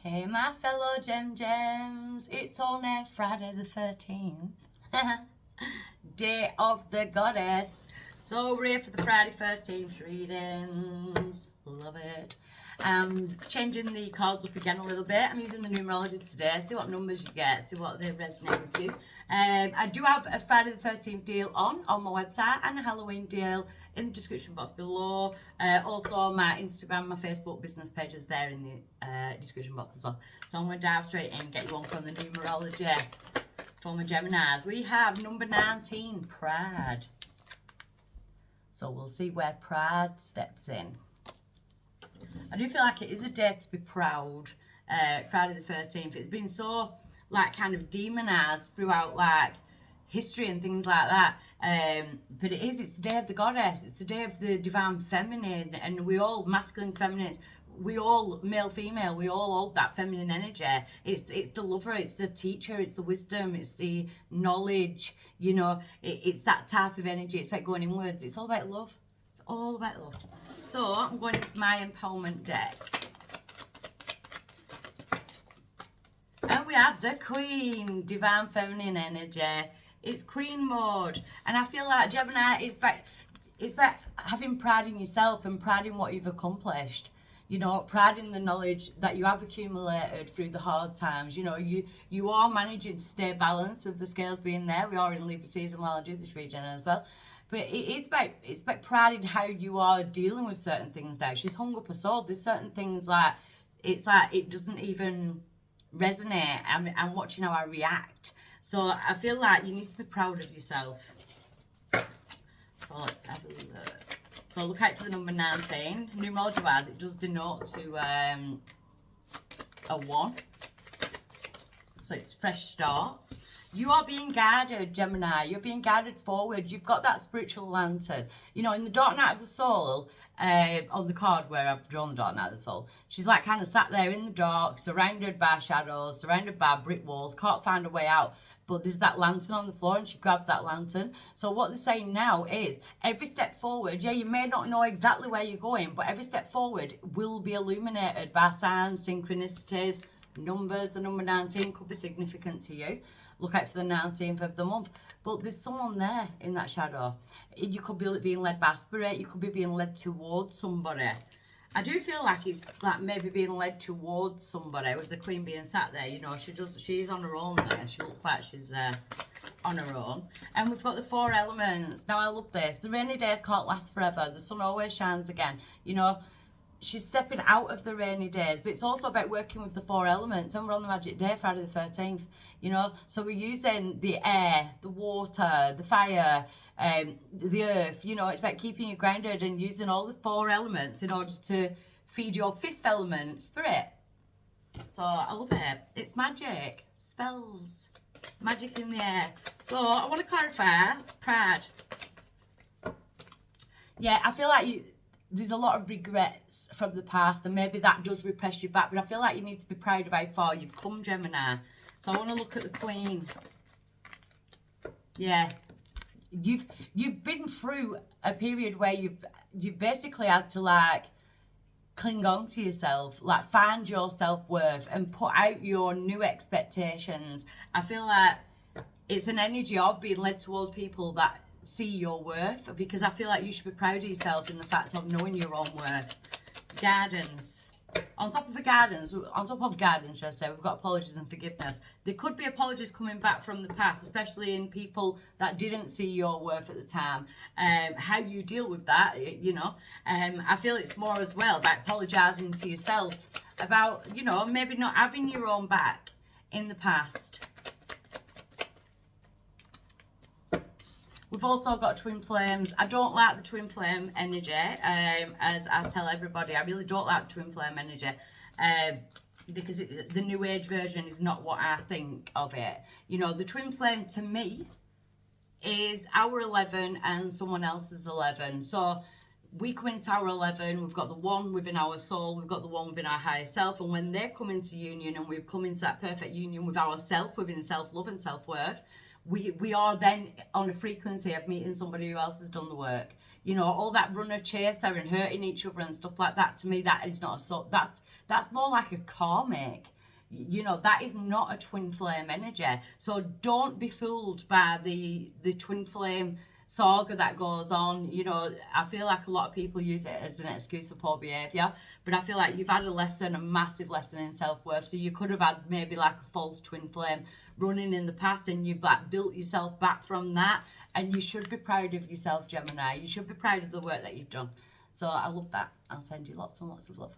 Hey my fellow Gems, it's only Friday the 13th, Day of the Goddess. So we're here for the Friday 13th readings, love it. I'm changing the cards up again a little bit. I'm using the numerology today, see what numbers you get, see what they resonate with you. I do have a Friday the 13th deal on my website and a Halloween deal in the description box below. Also my Instagram, my Facebook business page is there in the description box as well. So I'm going to dive straight in and get you on from the numerology for my Geminis. We have number 19, Pride. So we'll see where Pride steps in. I do feel like it is a day to be proud. Friday the 13th. It's been so kind of demonized throughout history and things like that. But it's the day of the goddess. It's the day of the divine feminine, and we all masculine, feminine. We all male, female. We all hold that feminine energy. It's the lover. It's the teacher. It's the wisdom. It's the knowledge. It's that type of energy. It's like going inwards. It's all about love. It's all about love. So I'm going into my empowerment deck. And we have the Queen, divine feminine energy. It's Queen mode. And I feel like Gemini is about having pride in yourself and pride in what you've accomplished. Pride in the knowledge that you have accumulated through the hard times. You are managing to stay balanced with the scales being there. We are in Libra season while I do this reading as well. But it's about pride in how you are dealing with certain things now. She's hung up a sword. There's certain things it doesn't even resonate. I'm watching how I react. So I feel like you need to be proud of yourself. So let's have a look. So look out for the number 19. Numerology wise, it does denote to a 1. So it's fresh starts. You are being guided, Gemini. You're being guided forward. You've got that spiritual lantern. In the Dark Night of the Soul, on the card where I've drawn the Dark Night of the Soul, she's kind of sat there in the dark, surrounded by shadows, surrounded by brick walls, can't find a way out. But there's that lantern on the floor and she grabs that lantern. So what they're saying now is every step forward, you may not know exactly where you're going, but every step forward will be illuminated by signs, synchronicities, numbers. The number 19 could be significant to you. Look out for the 19th of the month. But there's someone there in that shadow. You could be being led by spirit. You could be being led towards somebody. I do feel like it's maybe being led towards somebody with the Queen being sat there. She's on her own there. She looks like she's on her own. And we've got the 4 elements. Now I love this. The rainy days can't last forever. The sun always shines again. She's stepping out of the rainy days, but it's also about working with the 4 elements. And we're on the magic day, Friday the 13th, So we're using the air, the water, the fire, the earth. It's about keeping you grounded and using all the 4 elements in order to feed your 5th element, spirit. So I love it. It's magic, spells, magic in the air. So I want to clarify, pride. Yeah, I feel like there's a lot of regrets from the past, and maybe that does repress you back, but I feel like you need to be proud of how far you've come, Gemini. So I want to look at the Queen. Yeah, you've been through a period where you've basically had to cling on to yourself, find your self-worth and put out your new expectations. I feel like it's an energy of being led towards people that see your worth, because I feel like you should be proud of yourself in the fact of knowing your own worth. Gardens. On top of gardens, should I say, we've got apologies and forgiveness. There could be apologies coming back from the past, especially in people that didn't see your worth at the time. How you deal with that, I feel it's more as well about apologising to yourself about, maybe not having your own back in the past. We've also got twin flames. I don't like the twin flame energy, as I tell everybody. I really don't like the twin flame energy because the new age version is not what I think of it. The twin flame to me is our 11 and someone else's 11. So we come into our 11, we've got the 1 within our soul, we've got the 1 within our higher self, and when they come into union and we've come into that perfect union with ourself, within self-love and self-worth, we are then on a frequency of meeting somebody who else has done the work. All that runner chaser and hurting each other and stuff like that, to me, that is not that's more like a karmic you know, that is not a twin flame energy. So don't be fooled by the twin flame saga that goes on. You know, I feel like a lot of people use it as an excuse for poor behaviour, but I feel like you've had a lesson, a massive lesson in self-worth. So you could have had maybe like a false twin flame running in the past, and you've like built yourself back from that, and you should be proud of yourself, Gemini. You should be proud of the work that you've done. So I love that. I'll send you lots and lots of love.